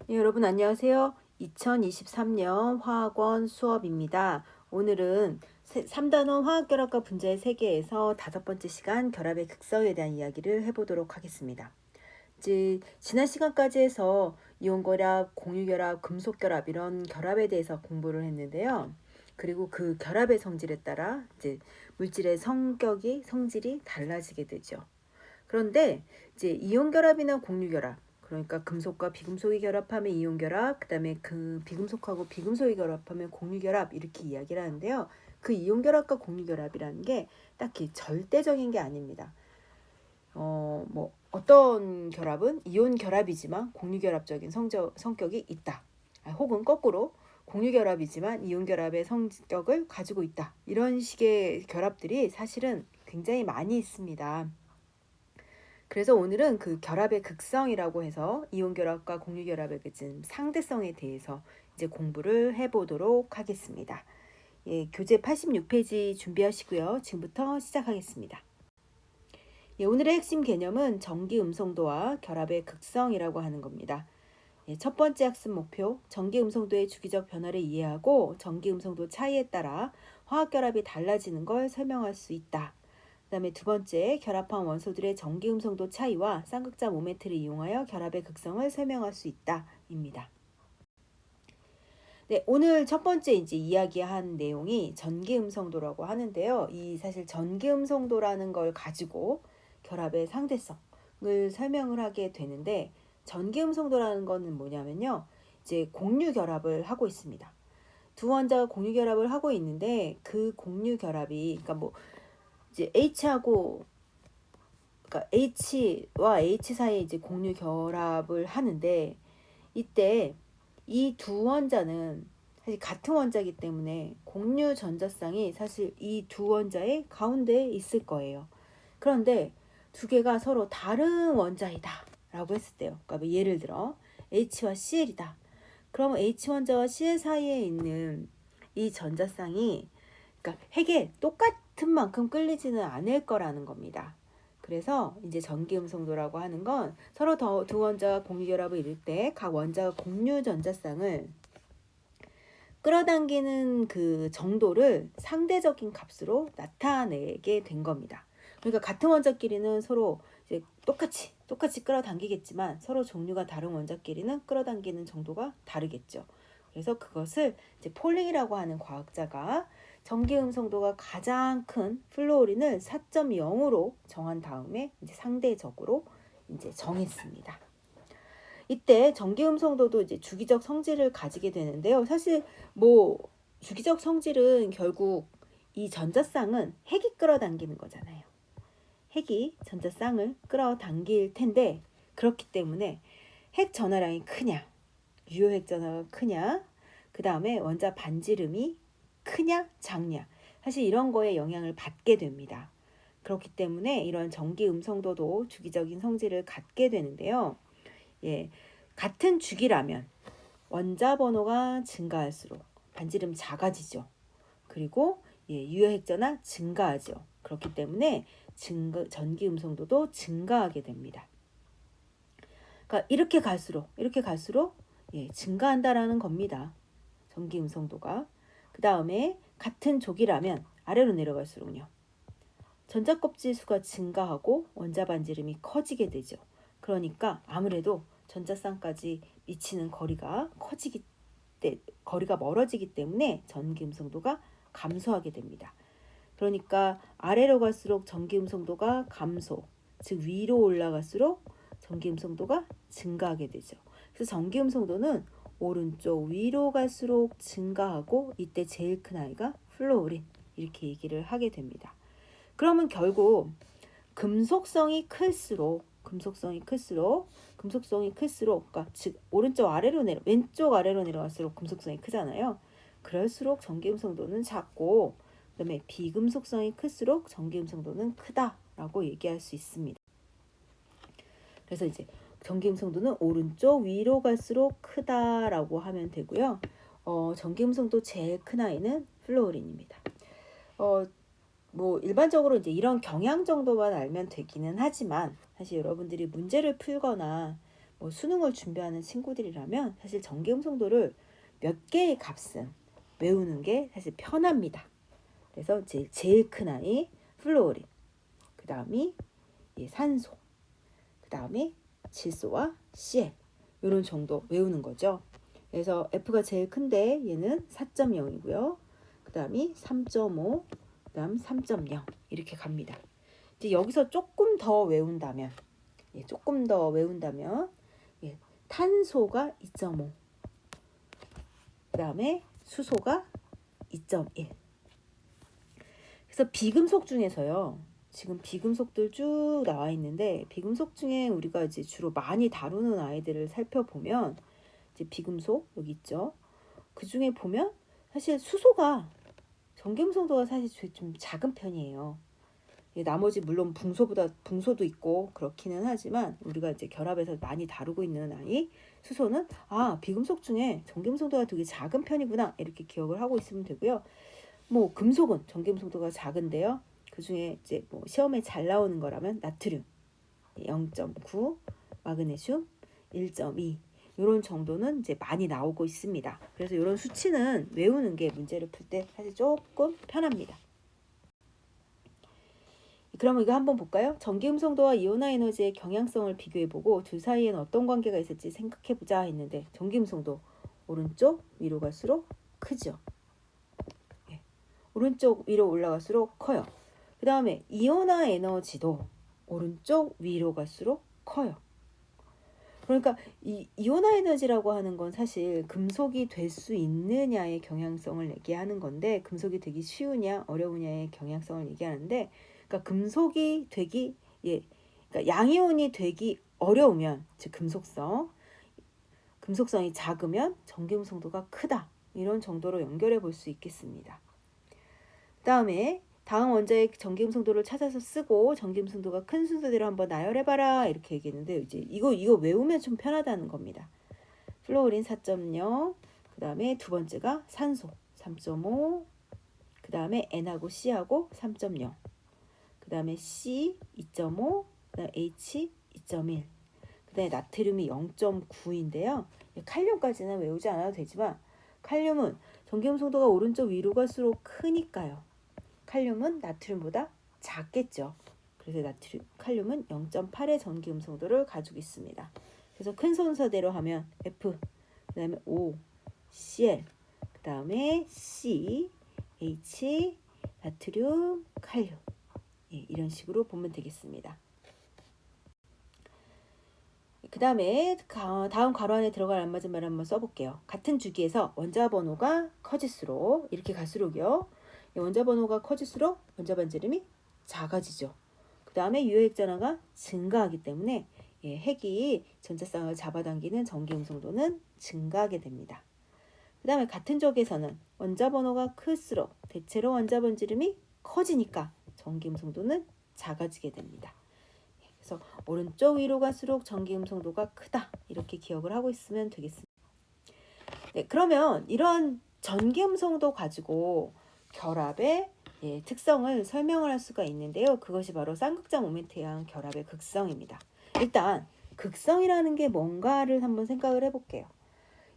네, 여러분 안녕하세요. 2023년 화학원 수업입니다. 오늘은 3단원 화학결합과 분자의 세계에서 5번째 시간 결합의 극성에 대한 이야기를 해보도록 하겠습니다. 이제 지난 시간까지 해서 이온결합, 공유결합, 금속결합 이런 결합에 대해서 공부를 했는데요. 그리고 그 결합의 성질에 따라 이제 물질의 성질이 달라지게 되죠. 그런데 이제 이온결합이나 공유결합, 그러니까 금속과 비금속이 결합하면 이온결합, 그다음에 그 비금속하고 비금속이 결합하면 공유결합 이렇게 이야기를 하는데요. 그 이온결합과 공유결합이라는 게 딱히 절대적인 게 아닙니다. 뭐 어떤 결합은 이온결합이지만 공유결합적인 성격이 있다. 혹은 거꾸로 공유결합이지만 이온결합의 성격을 가지고 있다. 이런 식의 결합들이 사실은 굉장히 많이 있습니다. 그래서 오늘은 그 결합의 극성이라고 해서 이온결합과 공유결합의 그 상대성에 대해서 이제 공부를 해보도록 하겠습니다. 예, 교재 86페이지 준비하시고요. 지금부터 시작하겠습니다. 예, 오늘의 핵심 개념은 전기음성도와 결합의 극성이라고 하는 겁니다. 예, 첫 번째 학습 목표, 전기음성도의 주기적 변화를 이해하고 전기음성도 차이에 따라 화학결합이 달라지는 걸 설명할 수 있다. 그 다음에 두 번째, 결합한 원소들의 전기음성도 차이와 쌍극자 모멘트를 이용하여 결합의 극성을 설명할 수 있다 입니다. 네, 오늘 첫 번째 이제 이야기한 내용이 전기음성도라고 하는데요. 이 사실 전기음성도라는 걸 가지고 결합의 상대성을 설명을 하게 되는데, 전기음성도라는 거는 뭐냐면요. 이제 공유 결합을 하고 있습니다. 두 원자가 공유 결합을 하고 있는데 그 공유 결합이 그러니까 뭐 이제 H하고 그러니까 H와 H 사이에 이제 공유 결합을 하는데, 이때 이 두 원자는 사실 같은 원자이기 때문에 공유 전자쌍이 사실 이 두 원자의 가운데에 있을 거예요. 그런데 두 개가 서로 다른 원자이다 라고 했을 때요. 그러니까 뭐 예를 들어 H와 Cl이다. 그러면 H 원자와 Cl 사이에 있는 이 전자쌍이 그러니까 핵에 똑같은 만큼 끌리지는 않을 거라는 겁니다. 그래서 이제 전기음성도라고 하는 건 서로 두 원자가 공유결합을 이룰 때 각 원자가 공유 전자쌍을 끌어당기는 그 정도를 상대적인 값으로 나타내게 된 겁니다. 그러니까 같은 원자끼리는 서로 이제 똑같이 끌어당기겠지만 서로 종류가 다른 원자끼리는 끌어당기는 정도가 다르겠죠. 그래서 그것을 이제 폴링이라고 하는 과학자가 전기음성도가 가장 큰 플루오린을 4.0으로 정한 다음에 이제 상대적으로 이제 정했습니다. 이때 전기음성도도 이제 주기적 성질을 가지게 되는데요. 사실 뭐 주기적 성질은 결국 이 전자쌍은 핵이 끌어당기는 거잖아요. 핵이 전자쌍을 끌어당길 텐데, 그렇기 때문에 핵 전하량이 크냐, 유효핵 전하가 크냐, 그 다음에 원자 반지름이 크냐 작냐, 사실 이런 거에 영향을 받게 됩니다. 그렇기 때문에 이런 전기음성도도 주기적인 성질을 갖게 되는데요. 예, 같은 주기라면 원자 번호가 증가할수록 반지름 작아지죠. 그리고 유효핵 전하 증가하죠. 그렇기 때문에 전기음성도도 증가하게 됩니다. 그러니까 이렇게 갈수록 증가한다라는 겁니다. 전기음성도가. 그 다음에 같은 족이라면 아래로 내려갈수록요. 전자껍질 수가 증가하고 원자 반지름이 커지게 되죠. 그러니까 아무래도 전자쌍까지 미치는 거리가 거리가 멀어지기 때문에 전기음성도가 감소하게 됩니다. 그러니까 아래로 갈수록 전기음성도가 감소, 즉 위로 올라갈수록 전기음성도가 증가하게 되죠. 그래서 전기음성도는 오른쪽 위로 갈수록 증가하고, 이때 제일 큰 아이가 플루오린, 이렇게 얘기를 하게 됩니다. 그러면 결국 금속성이 클수록 그러니까 즉 왼쪽 아래로 내려갈수록 금속성이 크잖아요. 그럴수록 전기음성도는 작고, 그다음에 비금속성이 클수록 전기음성도는 크다라고 얘기할 수 있습니다. 그래서 이제 전기음성도는 오른쪽 위로 갈수록 크다라고 하면 되고요. 전기음성도 제일 큰 아이는 플루오린입니다. 뭐 일반적으로 이제 이런 경향 정도만 알면 되기는 하지만, 사실 여러분들이 문제를 풀거나 뭐 수능을 준비하는 친구들이라면 사실 전기음성도를 몇 개의 값은 외우는 게 사실 편합니다. 그래서 제일 큰 아이 플로린, 그 다음이 산소, 그 다음에 질소와 CL 이런 정도 외우는 거죠. 그래서 F가 제일 큰데 얘는 4.0이고요. 그 다음이 3.5, 그 다음 3.0 이렇게 갑니다. 이제 여기서 조금 더 외운다면 탄소가 2.5, 그 다음에 수소가 2.1. 그래서 비금속 중에서요. 지금 비금속들 쭉 나와 있는데 비금속 중에 우리가 이제 주로 많이 다루는 아이들을 살펴보면 이제 비금속 여기 있죠. 그 중에 보면 사실 수소가 전기음성도가 사실 좀 작은 편이에요. 나머지 물론 붕소도 있고 그렇기는 하지만 우리가 이제 결합에서 많이 다루고 있는 아이 수소는 비금속 중에 전기음성도가 되게 작은 편이구나 이렇게 기억을 하고 있으면 되고요. 뭐 금속은 전기음성도가 작은데요. 그 중에 이제 뭐 시험에 잘 나오는 거라면 나트륨 0.9, 마그네슘 1.2 이런 정도는 이제 많이 나오고 있습니다. 그래서 이런 수치는 외우는 게 문제를 풀 때 사실 조금 편합니다. 그럼 이거 한번 볼까요? 전기음성도와 이온화 에너지의 경향성을 비교해보고 둘 사이에는 어떤 관계가 있을지 생각해보자 했는데 전기음성도 오른쪽 위로 갈수록 크죠. 오른쪽 위로 올라갈수록 커요. 그 다음에 이온화 에너지도 오른쪽 위로 갈수록 커요. 그러니까 이 이온화 에너지라고 하는 건 사실 금속이 될 수 있느냐의 경향성을 얘기하는 건데 금속이 되기 쉬우냐 어려우냐의 경향성을 얘기하는데 그러니까 금속이 되기 그러니까 양이온이 되기 어려우면 즉 금속성이 작으면 전기음성도가 크다 이런 정도로 연결해 볼 수 있겠습니다. 다음 원자의 전기음성도를 찾아서 쓰고 전기음성도가 큰 순서대로 한번 나열해봐라 이렇게 얘기했는데 이제 이거 외우면 좀 편하다는 겁니다. 플로린 4.0, 그 다음에 두 번째가 산소 3.5, 그 다음에 N하고 C하고 3.0, 그 다음에 C 2.5, 그 다음에 H 2.1, 그 다음에 나트륨이 0.9인데요. 칼륨까지는 외우지 않아도 되지만 칼륨은 전기음성도가 오른쪽 위로 갈수록 크니까요. 칼륨은 나트륨보다 작겠죠. 그래서 칼륨은 0.8의 전기음성도를 가지고 있습니다. 그래서 큰 순서대로 하면 F, 그 다음에 O, Cl, 그 다음에 C, H, 나트륨, 칼륨 이런 식으로 보면 되겠습니다. 그 다음에 다음 괄호 안에 들어갈 안맞은 말을 한번 써볼게요. 같은 주기에서 원자 번호가 커질수록 이렇게 갈수록이요. 원자 번호가 커질수록 원자 반지름이 작아지죠. 그 다음에 유효핵 전하가 증가하기 때문에 핵이 전자쌍을 잡아당기는 전기음성도는 증가하게 됩니다. 그 다음에 같은 쪽에서는 원자 번호가 클수록 대체로 원자 반지름이 커지니까 전기음성도는 작아지게 됩니다. 그래서 오른쪽 위로 갈수록 전기음성도가 크다 이렇게 기억을 하고 있으면 되겠습니다. 그러면 이런 전기음성도 가지고 결합의 특성을 설명을 할 수가 있는데요. 그것이 바로 쌍극자 모멘트에 의한 결합의 극성입니다. 일단 극성이라는 게 뭔가를 한번 생각을 해볼게요.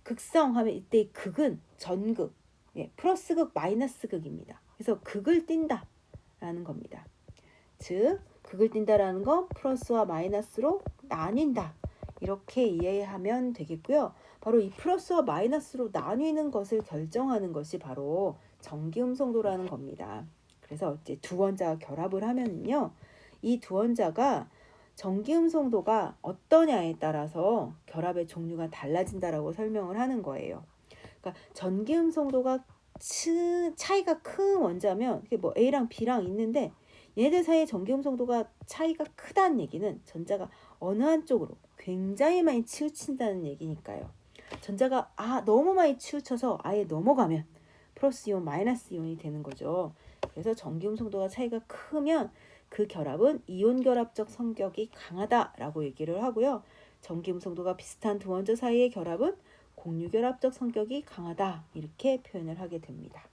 극성 하면 이때 극은 전극, 플러스극, 마이너스극입니다. 그래서 극을 띈다라는 겁니다. 즉 극을 띈다라는 건 플러스와 마이너스로 나뉜다. 이렇게 이해하면 되겠고요. 바로 이 플러스와 마이너스로 나뉘는 것을 결정하는 것이 바로 전기음성도라는 겁니다. 그래서 이제 두 원자가 결합을 하면요. 이 두 원자가 전기음성도가 어떠냐에 따라서 결합의 종류가 달라진다라고 설명을 하는 거예요. 그러니까 전기음성도가 차이가 큰 원자면 뭐 A랑 B랑 있는데 얘네들 사이의 전기음성도가 차이가 크다는 얘기는 전자가 어느 한쪽으로 굉장히 많이 치우친다는 얘기니까요. 전자가 너무 많이 치우쳐서 아예 넘어가면 플러스 이온, 마이너스 이온이 되는 거죠. 그래서 전기음성도가 차이가 크면 그 결합은 이온 결합적 성격이 강하다라고 얘기를 하고요. 전기음성도가 비슷한 두 원자 사이의 결합은 공유 결합적 성격이 강하다 이렇게 표현을 하게 됩니다.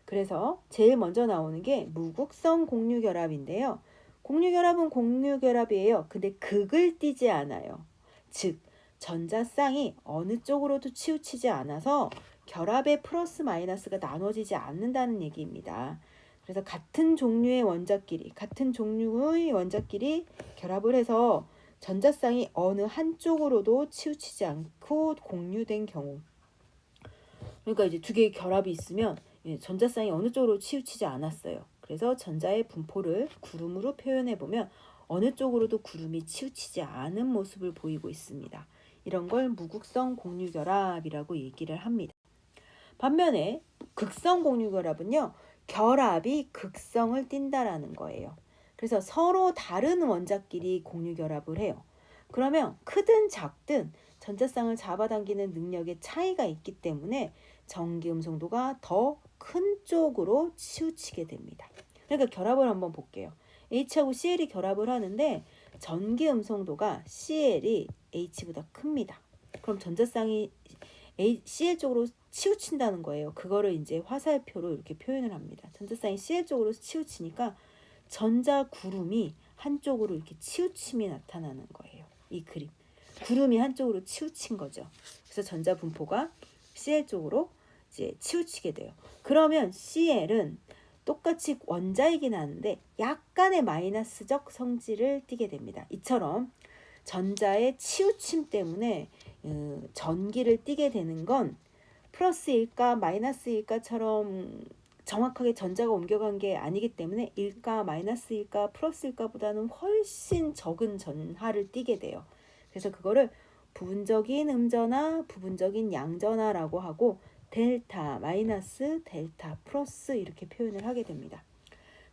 그래서 제일 먼저 나오는 게 무극성 공유 결합인데요. 공유 결합은 공유 결합이에요. 근데 극을 띠지 않아요. 즉 전자쌍이 어느 쪽으로도 치우치지 않아서 결합의 플러스 마이너스가 나눠지지 않는다는 얘기입니다. 그래서 같은 종류의 원자끼리 결합을 해서 전자쌍이 어느 한쪽으로도 치우치지 않고 공유된 경우, 그러니까 이제 두 개의 결합이 있으면 전자쌍이 어느 쪽으로 치우치지 않았어요. 그래서 전자의 분포를 구름으로 표현해 보면 어느 쪽으로도 구름이 치우치지 않은 모습을 보이고 있습니다. 이런 걸 무극성 공유결합이라고 얘기를 합니다. 반면에 극성 공유결합은요, 결합이 극성을 띈다라는 거예요. 그래서 서로 다른 원자끼리 공유결합을 해요. 그러면 크든 작든 전자쌍을 잡아당기는 능력의 차이가 있기 때문에 전기음성도가 더 큰 쪽으로 치우치게 됩니다. 그러니까 결합을 한번 볼게요. H하고 Cl이 결합을 하는데 전기음성도가 Cl이 H보다 큽니다. 그럼 전자쌍이 Cl 쪽으로 치우친다는 거예요. 그거를 이제 화살표로 이렇게 표현을 합니다. 전자쌍이 Cl 쪽으로 치우치니까 전자 구름이 한쪽으로 이렇게 치우침이 나타나는 거예요. 이 그림. 구름이 한쪽으로 치우친 거죠. 그래서 전자 분포가 Cl 쪽으로 이제 치우치게 돼요. 그러면 Cl은 똑같이 원자이긴 하는데 약간의 마이너스적 성질을 띠게 됩니다. 이처럼 전자의 치우침 때문에 전기를 띠게 되는 건 플러스일까 마이너스일까처럼 정확하게 전자가 옮겨간 게 아니기 때문에 일까 마이너스일까 플러스일까보다는 훨씬 적은 전하를 띠게 돼요. 그래서 그거를 부분적인 음전하, 부분적인 양전하라고 하고 델타 마이너스, 델타 플러스 이렇게 표현을 하게 됩니다.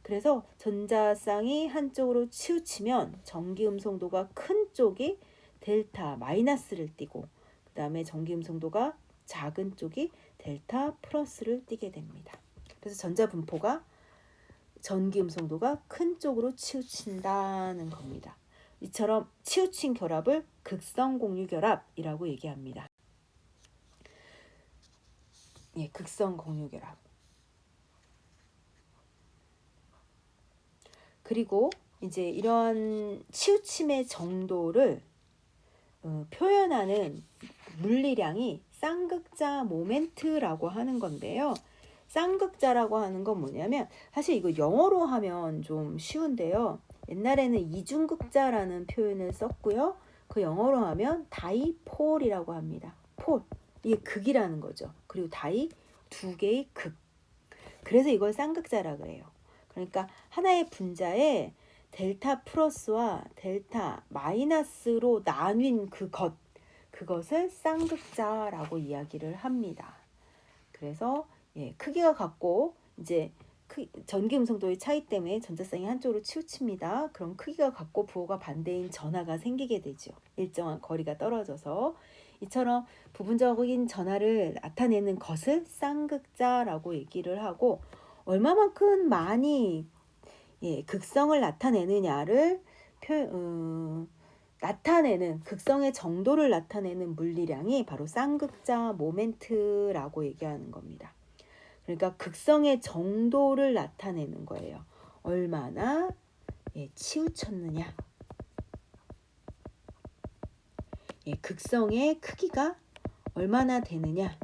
그래서 전자쌍이 한쪽으로 치우치면 전기음성도가 큰 쪽이 델타 마이너스를 띠고 그 다음에 전기음성도가 작은 쪽이 델타 플러스를 띠게 됩니다. 그래서 전자 분포가 전기음성도가 큰 쪽으로 치우친다는 겁니다. 이처럼 치우친 결합을 극성 공유 결합이라고 얘기합니다. 극성 공유 결합. 그리고 이제 이런 치우침의 정도를 표현하는 물리량이 쌍극자 모멘트라고 하는 건데요. 쌍극자라고 하는 건 뭐냐면 사실 이거 영어로 하면 좀 쉬운데요. 옛날에는 이중극자라는 표현을 썼고요. 그 영어로 하면 다이폴이라고 합니다. 폴, 이게 극이라는 거죠. 그리고 다이, 두 개의 극. 그래서 이걸 쌍극자라 그래요. 그러니까 하나의 분자에 델타 플러스와 델타 마이너스로 나뉜 그것을 쌍극자라고 이야기를 합니다. 그래서 크기가 같고 이제 전기음성도의 차이 때문에 전자쌍이 한쪽으로 치우칩니다. 그럼 크기가 같고 부호가 반대인 전하가 생기게 되죠. 일정한 거리가 떨어져서. 이처럼 부분적인 전하를 나타내는 것을 쌍극자라고 얘기를 하고 얼마만큼 많이 극성을 나타내느냐를 나타내는 극성의 정도를 나타내는 물리량이 바로 쌍극자 모멘트라고 얘기하는 겁니다. 그러니까 극성의 정도를 나타내는 거예요. 얼마나 치우쳤느냐. 극성의 크기가 얼마나 되느냐.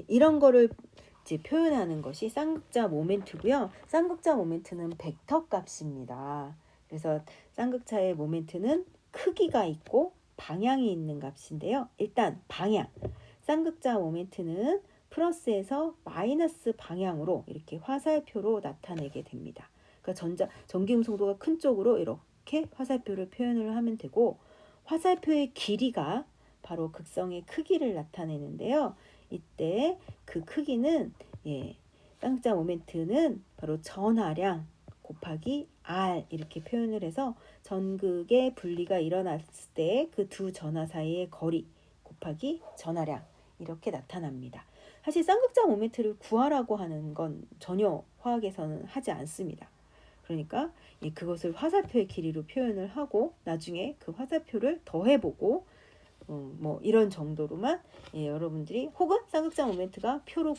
이런 거를 이제 표현하는 것이 쌍극자 모멘트고요. 쌍극자 모멘트는 벡터 값입니다. 그래서 쌍극자의 모멘트는 크기가 있고 방향이 있는 값인데요. 일단 방향. 쌍극자 모멘트는 플러스에서 마이너스 방향으로 이렇게 화살표로 나타내게 됩니다. 그러니까 전기음성도가 큰 쪽으로 이렇게 화살표를 표현을 하면 되고 화살표의 길이가 바로 극성의 크기를 나타내는데요. 이때 그 크기는 쌍극자 모멘트는 바로 전하량 곱하기 R 이렇게 표현을 해서 전극의 분리가 일어났을 때 그 두 전하 사이의 거리 곱하기 전하량 이렇게 나타납니다. 사실 쌍극자 모멘트를 구하라고 하는 건 전혀 화학에서는 하지 않습니다. 그러니까 그것을 화살표의 길이로 표현을 하고 나중에 그 화살표를 더해보고 뭐 이런 정도로만 여러분들이 혹은 쌍극자 모멘트가 표로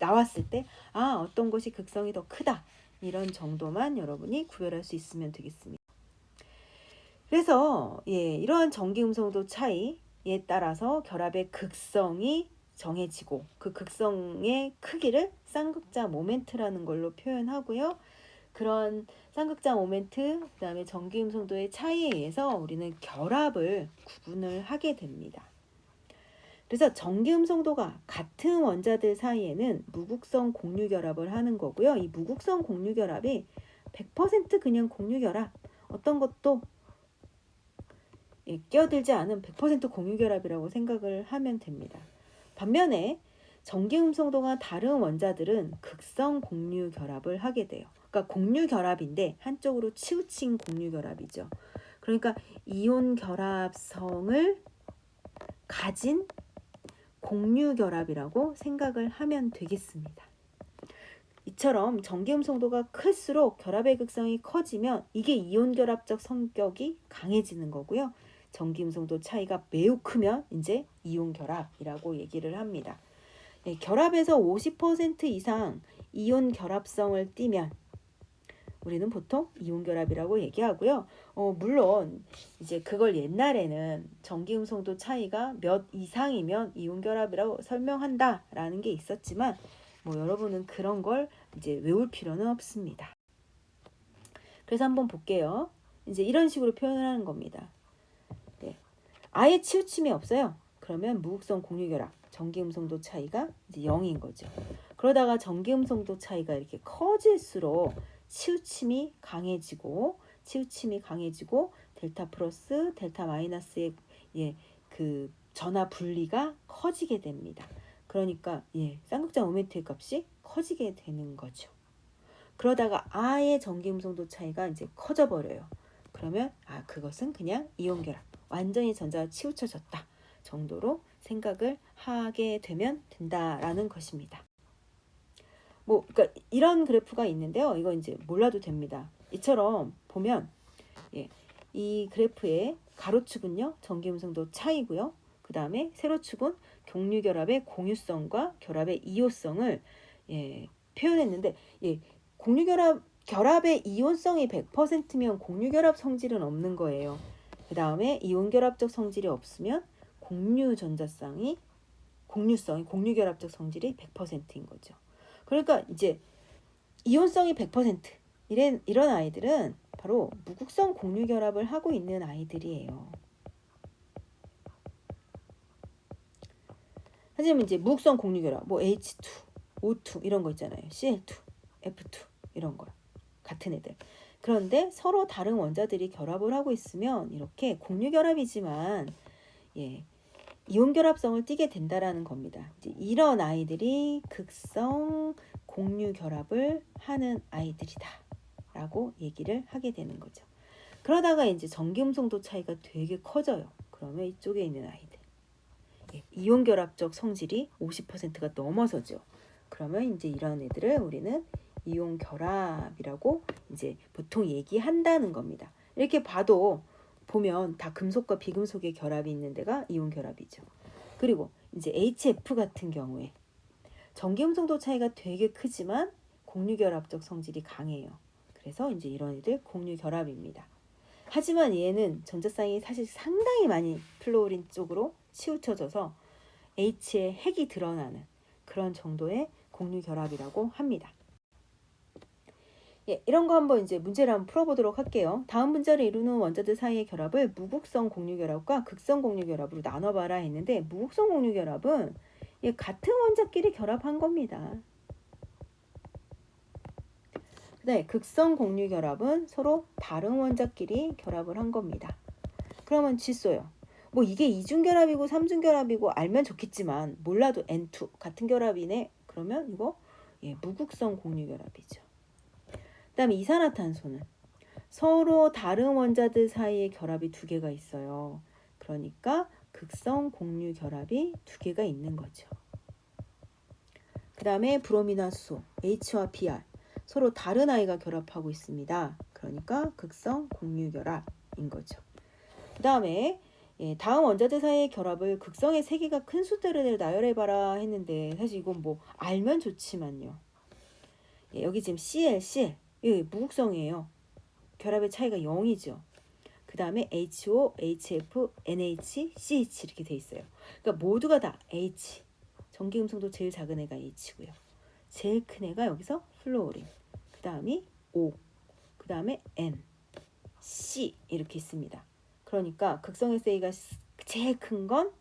나왔을 때 어떤 것이 극성이 더 크다 이런 정도만 여러분이 구별할 수 있으면 되겠습니다. 그래서 이러한 전기음성도 차이에 따라서 결합의 극성이 정해지고 그 극성의 크기를 쌍극자 모멘트라는 걸로 표현하고요. 그런 쌍극자 모멘트, 그다음에 전기음성도의 차이에 의해서 우리는 결합을 구분을 하게 됩니다. 그래서 전기음성도가 같은 원자들 사이에는 무극성 공유결합을 하는 거고요. 이 무극성 공유결합이 100% 그냥 공유결합, 어떤 것도 끼어들지 않은 100% 공유결합이라고 생각을 하면 됩니다. 반면에 전기음성도가 다른 원자들은 극성 공유결합을 하게 돼요. 그러니까 공유결합인데 한쪽으로 치우친 공유결합이죠. 그러니까 이온 결합성을 가진 공유결합이라고 생각을 하면 되겠습니다. 이처럼 전기음성도가 클수록 결합의 극성이 커지면 이게 이온결합적 성격이 강해지는 거고요. 전기음성도 차이가 매우 크면 이제 이온결합이라고 얘기를 합니다. 결합에서 50% 이상 이온 결합성을 띠면 우리는 보통 이온결합이라고 얘기하고요. 물론 이제 그걸 옛날에는 전기음성도 차이가 몇 이상이면 이온결합이라고 설명한다라는 게 있었지만 여러분은 그런 걸 이제 외울 필요는 없습니다. 그래서 한번 볼게요. 이제 이런 식으로 표현을 하는 겁니다. 아예 치우침이 없어요. 그러면 무극성 공유결합, 전기음성도 차이가 이제 0인 거죠. 그러다가 전기음성도 차이가 이렇게 커질수록 치우침이 강해지고 델타 플러스 델타 마이너스의 그 전하 분리가 커지게 됩니다. 그러니까 쌍극자 모멘트의 값이 커지게 되는 거죠. 그러다가 아예 전기음성도 차이가 이제 커져 버려요. 그러면 그것은 그냥 이온결합, 완전히 전자가 치우쳐졌다 정도로 생각을 하게 되면 된다라는 것입니다. 그러니까 이런 그래프가 있는데요. 이거 이제 몰라도 됩니다. 이처럼 보면 이 그래프의 가로축은요 전기음성도 차이고요. 그 다음에 세로축은 공유결합의 공유성과 결합의 이온성을 표현했는데 결합의 이온성이 100%면 공유결합 성질은 없는 거예요. 그 다음에 이온결합적 성질이 없으면 공유결합적 성질이 100%인 거죠. 그러니까 이제 이온성이 100% 이런 아이들은 바로 무극성 공유결합을 하고 있는 아이들이에요. 하지만 이제 무극성 공유결합, H2, O2 이런 거 있잖아요. Cl2, F2 이런 거 같은 애들. 그런데 서로 다른 원자들이 결합을 하고 있으면 이렇게 공유결합이지만 이온결합성을 띠게 된다라는 겁니다. 이제 이런 아이들이 극성 공유결합을 하는 아이들이다라고 얘기를 하게 되는 거죠. 그러다가 이제 전기음성도 차이가 되게 커져요. 그러면 이쪽에 있는 아이들 이온결합적 성질이 50%가 넘어서죠. 그러면 이제 이런 애들을 우리는 이온결합이라고 이제 보통 얘기한다는 겁니다. 이렇게 보면 다 금속과 비금속의 결합이 있는 데가 이온결합이죠. 그리고 이제 HF 같은 경우에 전기음성도 차이가 되게 크지만 공유결합적 성질이 강해요. 그래서 이제 이런 애들 공유결합입니다. 하지만 얘는 전자쌍이 사실 상당히 많이 플로린 쪽으로 치우쳐져서 H의 핵이 드러나는 그런 정도의 공유결합이라고 합니다. 이런 거 한번 이제 문제를 한번 풀어보도록 할게요. 다음 문자를 이루는 원자들 사이의 결합을 무극성 공유결합과 극성 공유결합으로 나눠봐라 했는데 무극성 공유결합은 같은 원자끼리 결합한 겁니다. 네, 극성 공유결합은 서로 다른 원자끼리 결합을 한 겁니다. 그러면 질소요. 이게 이중결합이고 삼중결합이고 알면 좋겠지만 몰라도 N2 같은 결합이네. 그러면 이거 무극성 공유결합이죠. 그 다음에 이산화탄소는 서로 다른 원자들 사이에 결합이 두 개가 있어요. 그러니까 극성 공유결합이 두 개가 있는 거죠. 그 다음에 브로미나 수소 H와 Br 서로 다른 아이가 결합하고 있습니다. 그러니까 극성 공유결합인 거죠. 그 다음에 다음 원자들 사이의 결합을 극성의 세기가 큰 숫자를 나열해봐라 했는데 사실 이건 알면 좋지만요. 여기 지금 Cl 무극성이에요. 결합의 차이가 0이죠. 그 다음에 HO, HF, NH, CH 이렇게 돼 있어요. 그러니까 모두가 다 H. 전기음성도 제일 작은 애가 H고요. 제일 큰 애가 여기서 플로어린. 그 다음이 O. 그 다음에 N, C 이렇게 있습니다. 그러니까 극성에세이가 제일 큰 건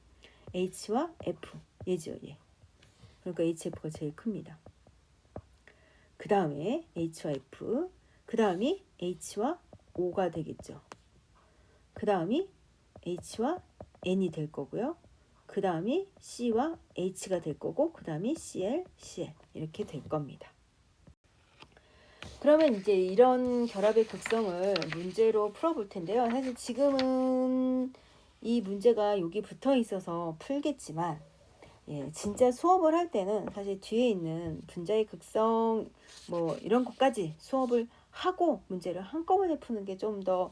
H와 F. 얘죠, 얘. 그러니까 HF가 제일 큽니다. 그 다음에 H와 F. 그 다음이 H와 O가 되겠죠. 그 다음이 H와 N이 될 거고요. 그 다음이 C와 H가 될 거고, 그 다음이 Cl, Cl 이렇게 될 겁니다. 그러면 이제 이런 결합의 극성을 문제로 풀어볼 텐데요. 사실 지금은 이 문제가 여기 붙어 있어서 풀겠지만, 진짜 수업을 할 때는 사실 뒤에 있는 분자의 극성 뭐 이런 것까지 수업을 하고 문제를 한꺼번에 푸는 게 좀 더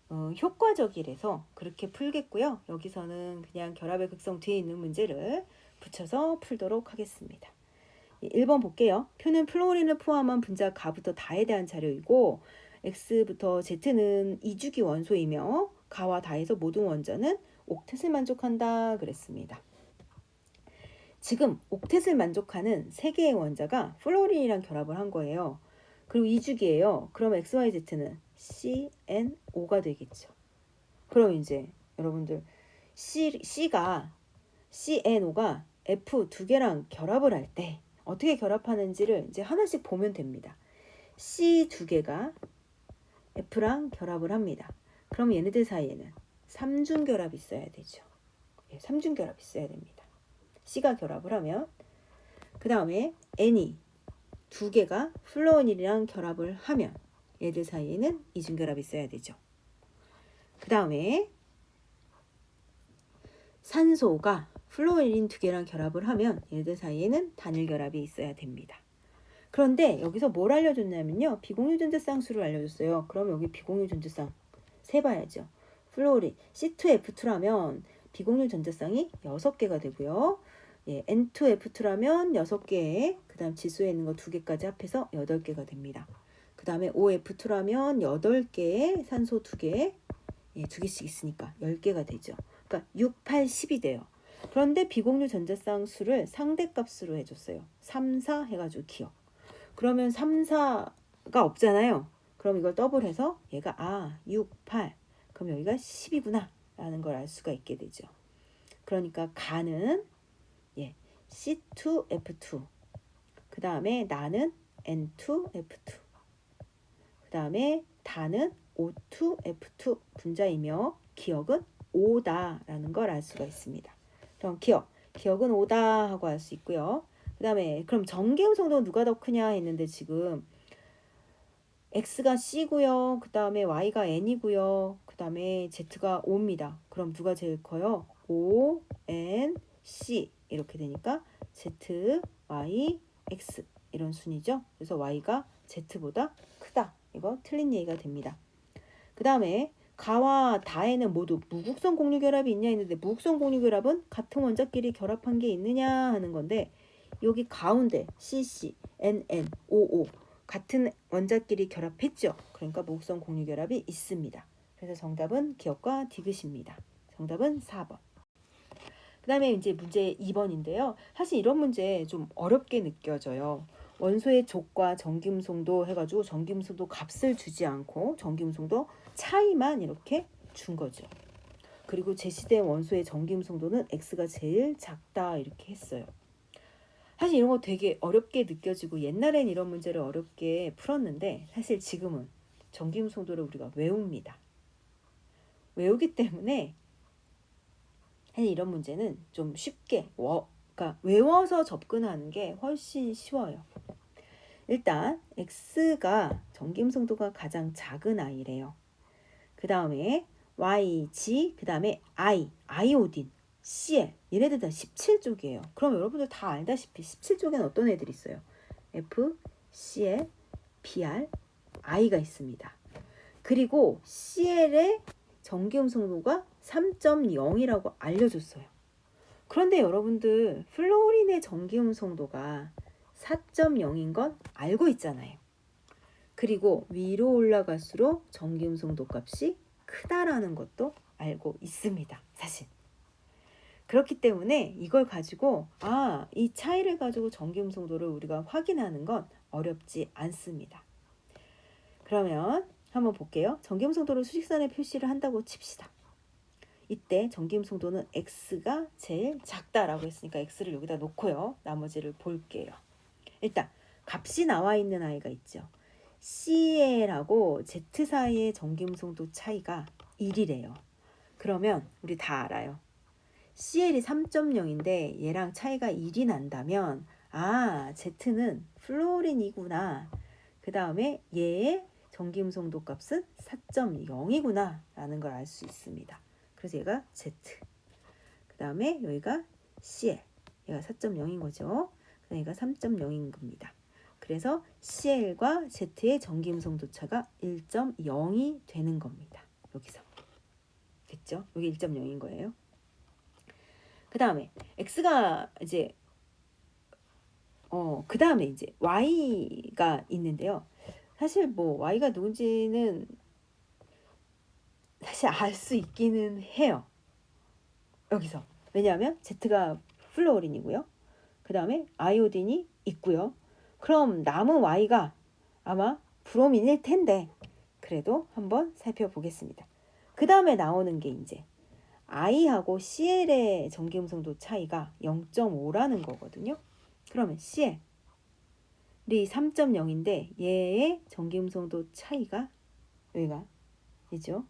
효과적이라서 그렇게 풀겠고요. 여기서는 그냥 결합의 극성 뒤에 있는 문제를 붙여서 풀도록 하겠습니다. 1번 볼게요. 표는 플로린을 포함한 분자 가부터 다에 대한 자료이고 X부터 Z는 이주기 원소이며 가와 다에서 모든 원자는 옥텟을 만족한다 그랬습니다. 지금 옥텟을 만족하는 3개의 원자가 플로린이랑 결합을 한 거예요. 그리고 이주기예요. 그럼 XYZ는 CNO가 되겠죠. 그럼 이제 여러분들 CNO가 F 2개랑 결합을 할 때 어떻게 결합하는지를 이제 하나씩 보면 됩니다. C 2개가 F랑 결합을 합니다. 그럼 얘네들 사이에는 삼중결합이 있어야 되죠. 삼중결합이 있어야 됩니다. C가 결합을 하면 그 다음에 N이 2개가 플로린이랑 결합을 하면 얘들 사이에는 이중결합이 있어야 되죠. 그 다음에 산소가 플로린 2개랑 결합을 하면 얘들 사이에는 단일결합이 있어야 됩니다. 그런데 여기서 뭘 알려줬냐면요. 비공유 전자쌍수를 알려줬어요. 그럼 여기 비공유 전자쌍 세봐야죠. 플로린 C2F2라면 비공유 전자쌍이 6개가 되고요. N2F2라면 6개, 그 다음 지수에 있는 거 2개까지 합해서 8개가 됩니다. 그 다음에 OF2라면 8개에 산소 2개, 2개씩 있으니까 10개가 되죠. 그러니까 6, 8, 10이 돼요. 그런데 비공유 전자쌍수를 상대값으로 해줬어요. 3, 4 해가지고 기억. 그러면 3, 4가 없잖아요. 그럼 이걸 더블해서 얘가 6, 8. 그럼 여기가 10이구나 라는 걸 알 수가 있게 되죠. 그러니까 가는 C2F2. 그 다음에 나는 N2F2. 그 다음에 다는 O2F2 분자이며 기억은 5다라는 걸 알 수가 있습니다. 그럼 기억은 5다 하고 알 수 있고요. 그 다음에 그럼 전기음성도 누가 더 크냐 했는데 지금 X가 C고요. 그 다음에 Y가 N이고요. 그 다음에 Z가 O입니다. 그럼 누가 제일 커요? O, N, C 이렇게 되니까 Z, Y, X 이런 순이죠. 그래서 Y가 Z보다 크다. 이거 틀린 얘기가 됩니다. 그 다음에 가와 다에는 모두 무극성 공유결합이 있냐 했는데 무극성 공유결합은 같은 원자끼리 결합한 게 있느냐 하는 건데 여기 가운데 CC, NN, OO 같은 원자끼리 결합했죠. 그러니까 무극성 공유결합이 있습니다. 그래서 정답은 기억과 디귿입니다. 정답은 4번. 그 다음에 이제 문제 2번인데요. 사실 이런 문제 좀 어렵게 느껴져요. 원소의 족과 전기음성도 해가지고 전기음성도 값을 주지 않고 전기음성도 차이만 이렇게 준 거죠. 그리고 제시된 원소의 전기음성도는 X가 제일 작다 이렇게 했어요. 사실 이런 거 되게 어렵게 느껴지고 옛날엔 이런 문제를 어렵게 풀었는데 사실 지금은 전기음성도를 우리가 외웁니다. 외우기 때문에 사실 이런 문제는 좀 쉽게 그러니까 외워서 접근하는 게 훨씬 쉬워요. 일단 X가 전기음성도가 가장 작은 아이래요. 그 다음에 Y, G, 그 다음에 I, 아이오딘, Cl 얘네들 다 17쪽이에요. 그럼 여러분들 다 알다시피 17쪽에는 어떤 애들이 있어요? F, Cl, Br, I가 있습니다. 그리고 Cl의 전기음성도가 3.0이라고 알려줬어요. 그런데 여러분들 플로린의 전기음성도가 4.0인 건 알고 있잖아요. 그리고 위로 올라갈수록 전기음성도 값이 크다라는 것도 알고 있습니다. 사실. 그렇기 때문에 이걸 가지고 이 차이를 가지고 전기음성도를 우리가 확인하는 건 어렵지 않습니다. 그러면 한번 볼게요. 전기음성도를 수직선에 표시를 한다고 칩시다. 이때 전기음성도는 X가 제일 작다라고 했으니까 X를 여기다 놓고요. 나머지를 볼게요. 일단 값이 나와 있는 아이가 있죠. CL하고 Z 사이의 전기음성도 차이가 1이래요. 그러면 우리 다 알아요. CL이 3.0인데 얘랑 차이가 1이 난다면 Z는 플로린이구나. 그 다음에 얘의 전기음성도 값은 4.0이구나 라는 걸 알 수 있습니다. 그래서 얘가 Z. 그 다음에 여기가 CL. 얘가 4.0인 거죠. 그 다음에 얘가 3.0인 겁니다. 그래서 CL과 Z의 전기음성도 차가 1.0이 되는 겁니다. 여기서. 됐죠? 여기 1.0인 거예요. 그 다음에 X가 이제 그 다음에 이제 Y가 있는데요. 사실 뭐 Y가 누군지는 사실 알 수 있기는 해요. 여기서. 왜냐하면 Z가 플루오린이고요. 그 다음에 아이오딘이 있고요. 그럼 남은 Y가 아마 브로민일 텐데 그래도 한번 살펴보겠습니다. 그 다음에 나오는 게 이제 I하고 CL의 전기음성도 차이가 0.5라는 거거든요. 그러면 CL이 3.0인데 얘의 전기음성도 차이가 여기가 이죠.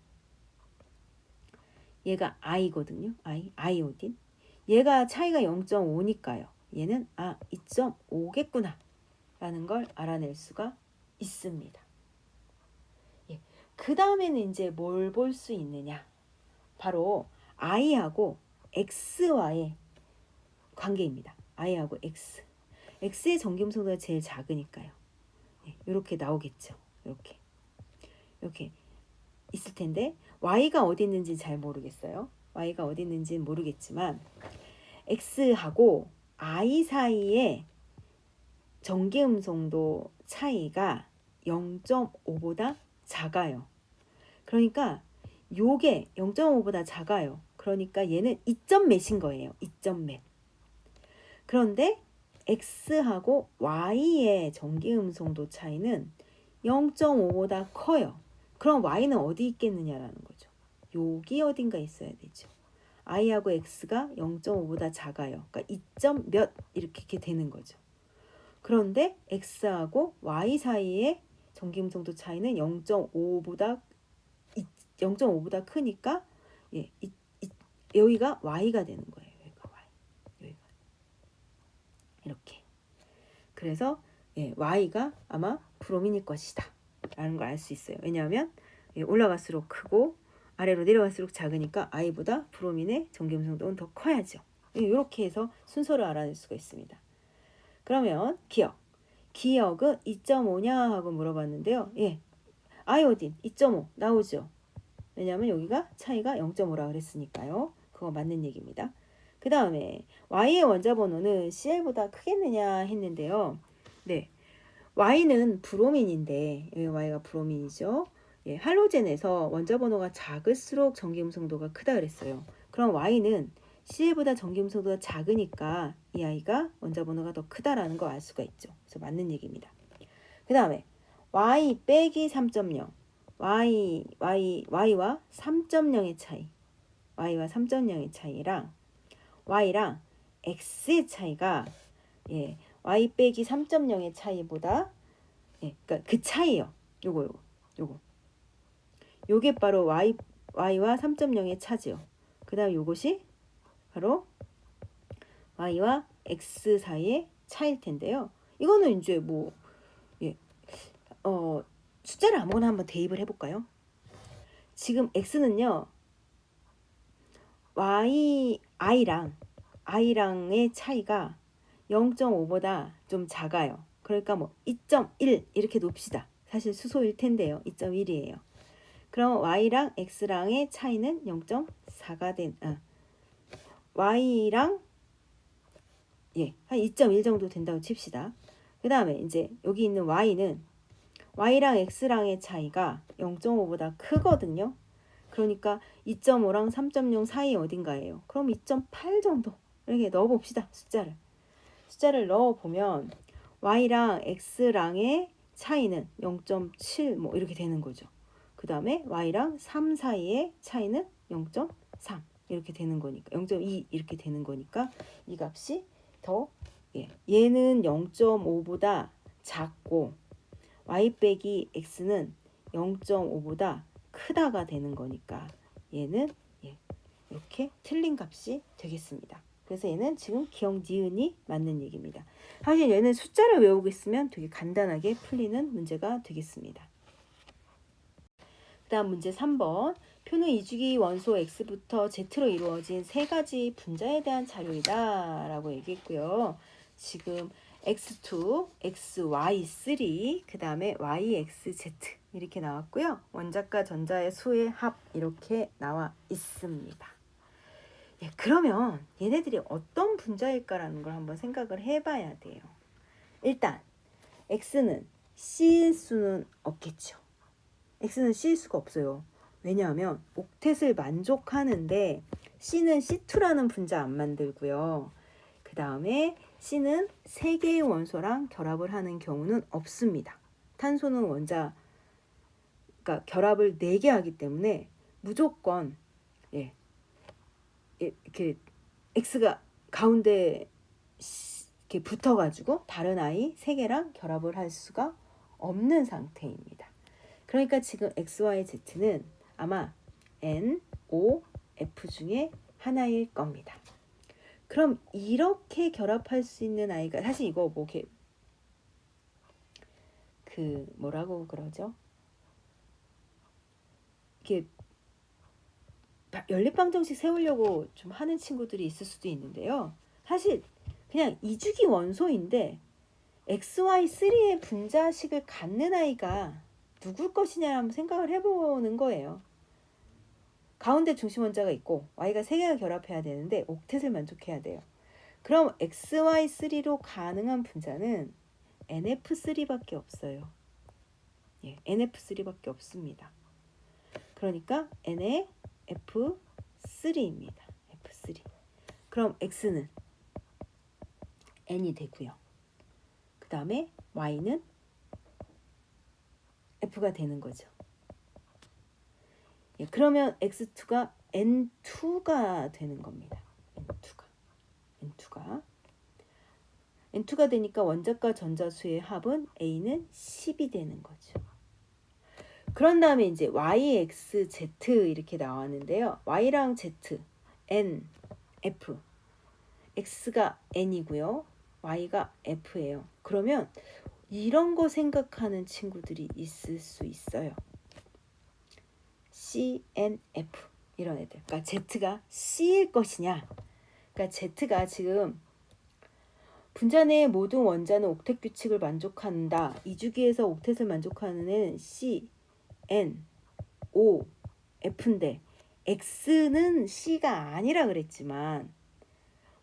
얘가 I거든요. 아이오딘. 얘가 차이가 0.5니까요. 얘는 2.5겠구나 라는 걸 알아낼 수가 있습니다. 예. 그 다음에는 이제 뭘 볼 수 있느냐. 바로 I하고 X와의 관계입니다. I하고 X. X의 전기음성도가 제일 작으니까요. 이렇게 나오겠죠. 이렇게 있을 텐데 Y가 어디 있는지 잘 모르겠어요. Y가 어디 있는지 모르겠지만 X하고 I 사이의 전기음성도 차이가 0.5보다 작아요. 그러니까 요게 0.5보다 작아요. 그러니까 얘는 2점 몇인 거예요. 2점 몇. 그런데 X하고 Y의 전기음성도 차이는 0.5보다 커요. 그럼 Y는 어디 있겠느냐라는 거죠. 여기 어딘가 있어야 되죠. I하고 X가 0.5보다 작아요. 그러니까 2점 몇 이렇게 되는 거죠. 그런데 X하고 Y 사이의 전기음성도 차이는 0.5보다 크니까 여기가 Y가 되는 거예요. 여기가 Y. 여기가. 이렇게. 그래서 Y가 아마 브로민일 것이다 라는 걸 알 수 있어요. 왜냐하면 올라갈수록 크고 아래로 내려갈수록 작으니까 I보다 브로민의 전기음성도는 더 커야죠. 이렇게 해서 순서를 알아낼 수가 있습니다. 그러면 기억은 2.5냐 하고 물어봤는데요. 아이오딘 2.5 나오죠. 왜냐하면 여기가 차이가 0.5라 그랬으니까요. 그거 맞는 얘기입니다. 그 다음에 Y의 원자번호는 CL보다 크겠느냐 했는데요. 네, Y는 브로민인데 Y가 브로민이죠. 할로젠에서 원자번호가 작을수록 전기음성도가 크다 그랬어요. 그럼 Y는 CL보다 전기음성도가 작으니까 이 아이가 원자번호가 더 크다라는 걸 알 수가 있죠. 그래서 맞는 얘기입니다. 그 다음에 Y 빼기 3.0 Y와 3.0의 차이 Y와 3.0의 차이랑 Y랑 X의 차이가 Y 빼기 3.0의 차이보다 그러니까 그 차이요. 요거 요게 바로 Y와 3.0의 차지요. 그 다음 요것이 바로 Y와 X 사이의 차일 텐데요. 이거는 이제 숫자를 아무거나 한번 대입을 해볼까요? 지금 X는요. I랑의 차이가 0.5보다 좀 작아요. 그러니까 2.1 이렇게 놓읍시다. 사실 수소일 텐데요. 2.1이에요. 그럼 Y랑 X랑의 차이는 0.4가 Y랑 한 2.1 정도 된다고 칩시다. 그 다음에 이제 여기 있는 Y는 Y랑 X랑의 차이가 0.5보다 크거든요. 그러니까 2.5랑 3.0 사이 어딘가예요. 그럼 2.8 정도 이렇게 넣어봅시다. 숫자를 넣어보면 y랑 x랑의 차이는 0.7 뭐 이렇게 되는 거죠. 그 다음에 y랑 3 사이의 차이는 0.3 이렇게 되는 거니까 0.2 이렇게 되는 거니까 이 값이 더 얘는 0.5보다 작고 y 빼기 x는 0.5보다 크다가 되는 거니까 얘는 이렇게 틀린 값이 되겠습니다. 그래서 얘는 지금 기억 니은이 맞는 얘기입니다. 사실 얘는 숫자를 외우고 있으면 되게 간단하게 풀리는 문제가 되겠습니다. 그 다음 문제 3번. 표는 이주기 원소 x부터 z로 이루어진 세 가지 분자에 대한 자료이다 라고 얘기했고요. 지금 x2, xy3, 그 다음에 yxz 이렇게 나왔고요. 원자과 전자의 수의 합 이렇게 나와 있습니다. 그러면 얘네들이 어떤 분자일까라는 걸 한번 생각을 해봐야 돼요. 일단 x는 c일 수는 없겠죠. x는 c일 수가 없어요. 왜냐하면 옥텟을 만족하는데 c는 C2라는 분자 안 만들고요. 그 다음에 c는 3개의 원소랑 결합을 하는 경우는 없습니다. 탄소는 그러니까 결합을 4개 하기 때문에 무조건 이렇게 x가 가운데 이렇게 붙어가지고 다른 아이 3개랑 결합을 할 수가 없는 상태입니다. 그러니까 지금 xyz는 아마 N, O, F 중에 하나일 겁니다. 그럼 이렇게 결합할 수 있는 아이가 사실 이거 뭐 이렇게 뭐라고 그러죠? 이렇게 연립방정식 세우려고 좀 하는 친구들이 있을 수도 있는데요. 사실 그냥 이주기 원소인데 XY3의 분자식을 갖는 아이가 누굴 것이냐 한번 생각을 해보는 거예요. 가운데 중심 원자가 있고 Y가 3개가 결합해야 되는데 옥텟을 만족해야 돼요. 그럼 XY3로 가능한 분자는 NF3밖에 없어요. NF3밖에 없습니다. 그러니까 NF3입니다. F3. 그럼 X는 N이 되고요. 그 다음에 Y는 F가 되는 거죠. 그러면 X2가 N2가 되는 겁니다. N2가 되니까 원자과 전자수의 합은 A는 10이 되는 거죠. 그런 다음에 이제 Y, X, Z 이렇게 나왔는데요. Y랑 Z, N, F. X가 N이고요. Y가 F예요. 그러면 이런 거 생각하는 친구들이 있을 수 있어요. C, N, F 이런 애들. 그러니까 Z가 C일 것이냐. 그러니까 Z가 지금 분자 내의 모든 원자는 옥텟 규칙을 만족한다. 이주기에서 옥텟을 만족하는 애는 C, N, O, F인데 X는 C가 아니라 그랬지만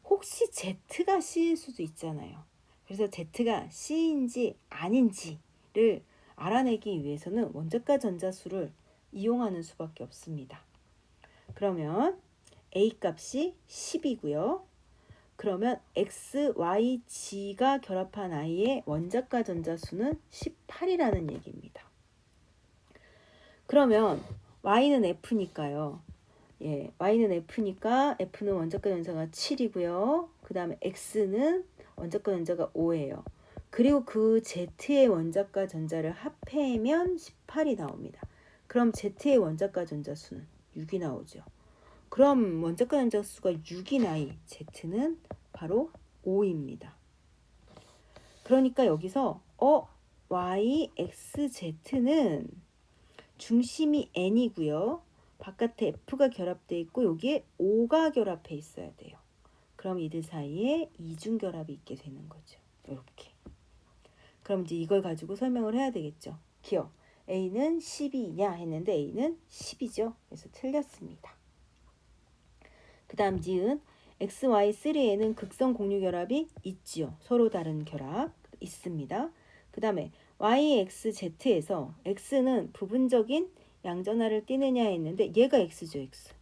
혹시 Z가 C일 수도 있잖아요. 그래서 Z가 C인지 아닌지를 알아내기 위해서는 원자과 전자수를 이용하는 수밖에 없습니다. 그러면 A 값이 10이고요. 그러면 X, Y, G가 결합한 I의 원자과 전자수는 18이라는 얘기입니다. 그러면 Y는 F니까요. Y는 F니까 F는 원자과 전자가 7이고요. 그 다음에 X는 원자과 전자가 5예요. 그리고 그 Z의 원자과 전자를 합해면 18이 나옵니다. 그럼 Z의 원자과 전자수는 6이 나오죠. 그럼 원자과 전자수가 6인 아이 Z는 바로 5입니다. 그러니까 여기서 Y, X, Z는 중심이 N이고요. 바깥에 F가 결합되어 있고 여기에 O가 결합해 있어야 돼요. 그럼 이들 사이에 이중결합이 있게 되는 거죠. 이렇게. 그럼 이제 이걸 가지고 설명을 해야 되겠죠. 기억. A는 12냐 했는데 A는 10이죠. 그래서 틀렸습니다. 그 다음 니은 XY3에는 극성 공유결합이 있지요. 서로 다른 결합 있습니다. 그 다음에 YXZ에서 X는 부분적인 양전하를 띠느냐 했는데 얘가 X죠, X.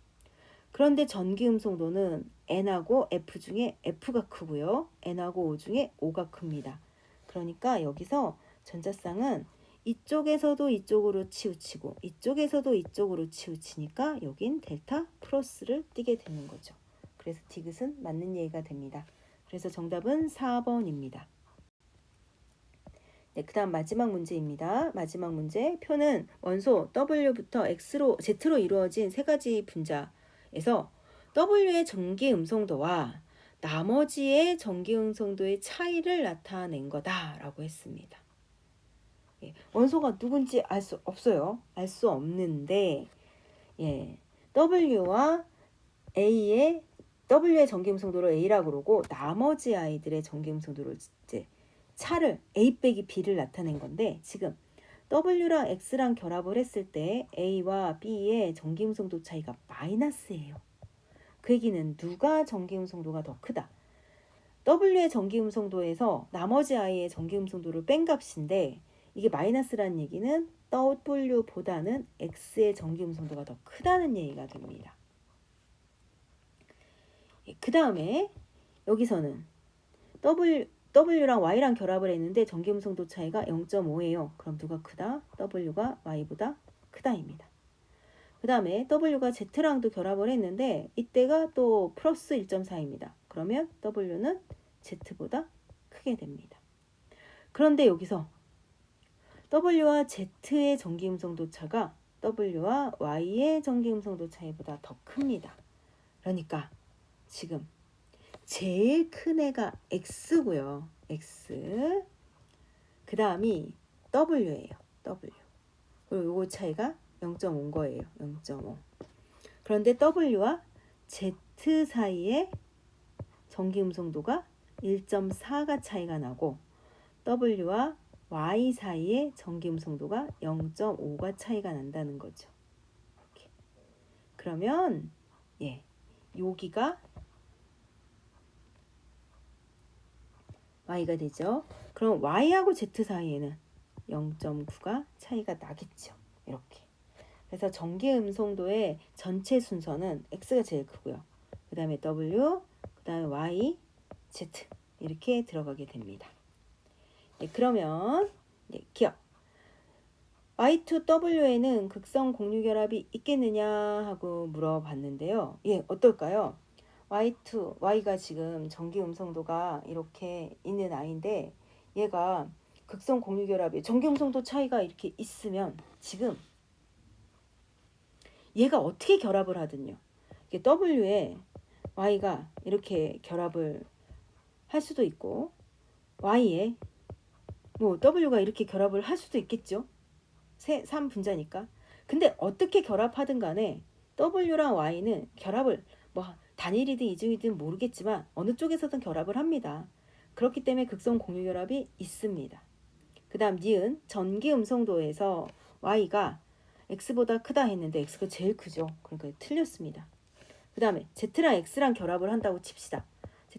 그런데 전기음성도는 N하고 F 중에 F가 크고요. N하고 O 중에 O가 큽니다. 그러니까 여기서 전자쌍은 이쪽에서도 이쪽으로 치우치고 이쪽에서도 이쪽으로 치우치니까 여긴 델타 플러스를 띠게 되는 거죠. 그래서 디귿은 맞는 예가 됩니다. 그래서 정답은 4번입니다. 네, 그 다음 마지막 문제입니다. 마지막 문제. 표는 원소 W부터 Z로 이루어진 세 가지 분자에서 W의 전기 음성도와 나머지의 전기 음성도의 차이를 나타낸 거다라고 했습니다. 예, 원소가 누군지 알 수 없어요. 알 수 없는데 W와 W의 전기 음성도를 A라고 그러고 나머지 아이들의 전기 음성도를 이제 차를 A 빼기 B를 나타낸 건데 지금 W랑 X랑 결합을 했을 때 A와 B의 전기음성도 차이가 마이너스예요. 그 얘기는 누가 전기음성도가 더 크다. W의 전기음성도에서 나머지 아이의 전기음성도를 뺀 값인데 이게 마이너스라는 얘기는 W보다는 X의 전기음성도가 더 크다는 얘기가 됩니다. 그 다음에 여기서는 W랑 Y랑 결합을 했는데 전기음성도 차이가 0.5예요. 그럼 누가 크다? W가 Y보다 크다입니다. 그 다음에 W가 Z랑도 결합을 했는데 이때가 또 플러스 1.4입니다. 그러면 W는 Z보다 크게 됩니다. 그런데 여기서 W와 Z의 전기음성도 차가 W와 Y의 전기음성도 차이보다 더 큽니다. 그러니까 지금 제일 큰 애가 X고요. X. 그 다음이 W예요. W. 그리고 요거 차이가 0.5인 거예요. 0.5. 그런데 W와 Z 사이에 전기음성도가 1.4가 차이가 나고 W와 Y 사이에 전기음성도가 0.5가 차이가 난다는 거죠. 이렇게. 그러면 여기가 Y가 되죠. 그럼 Y하고 Z 사이에는 0.9가 차이가 나겠죠. 이렇게. 그래서 전기음성도의 전체 순서는 X가 제일 크고요. 그 다음에 W, 그 다음에 Y, Z 이렇게 들어가게 됩니다. 그러면 기억. Y2W에는 극성 공유결합이 있겠느냐 하고 물어봤는데요. 어떨까요? Y가 지금 전기음성도가 이렇게 있는 아이인데 얘가 극성 공유결합이 전기음성도 차이가 이렇게 있으면 지금 얘가 어떻게 결합을 하든요. W에 Y가 이렇게 결합을 할 수도 있고 Y에 W가 이렇게 결합을 할 수도 있겠죠. 3분자니까. 근데 어떻게 결합하든 간에 W랑 Y는 결합을 단일이든 이중이든 모르겠지만 어느 쪽에서든 결합을 합니다. 그렇기 때문에 극성 공유결합이 있습니다. 그 다음 니은 전기음성도에서 Y가 X보다 크다 했는데 X가 제일 크죠. 그러니까 틀렸습니다. 그 다음에 Z랑 X랑 결합을 한다고 칩시다.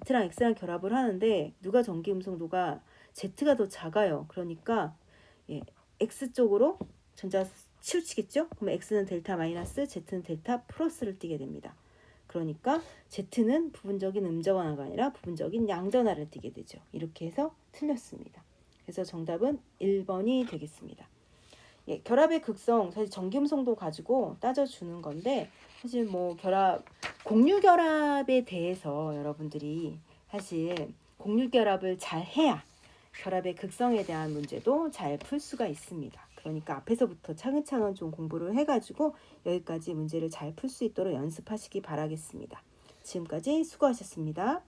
Z랑 X랑 결합을 하는데 누가 전기음성도가 Z가 더 작아요. 그러니까 X 쪽으로 전자 치우치겠죠? 그럼 X는 델타 마이너스, Z는 델타 플러스를 띠게 됩니다. 그러니까 Z는 부분적인 음전화가 아니라 부분적인 양전화를 띠게 되죠. 이렇게 해서 틀렸습니다. 그래서 정답은 1번이 되겠습니다. 결합의 극성, 사실 전기음성도 가지고 따져주는 건데 사실 공유결합에 대해서 여러분들이 사실 공유결합을 잘 해야 결합의 극성에 대한 문제도 잘 풀 수가 있습니다. 그러니까 앞에서부터 차근차근 좀 공부를 해가지고 여기까지 문제를 잘 풀 수 있도록 연습하시기 바라겠습니다. 지금까지 수고하셨습니다.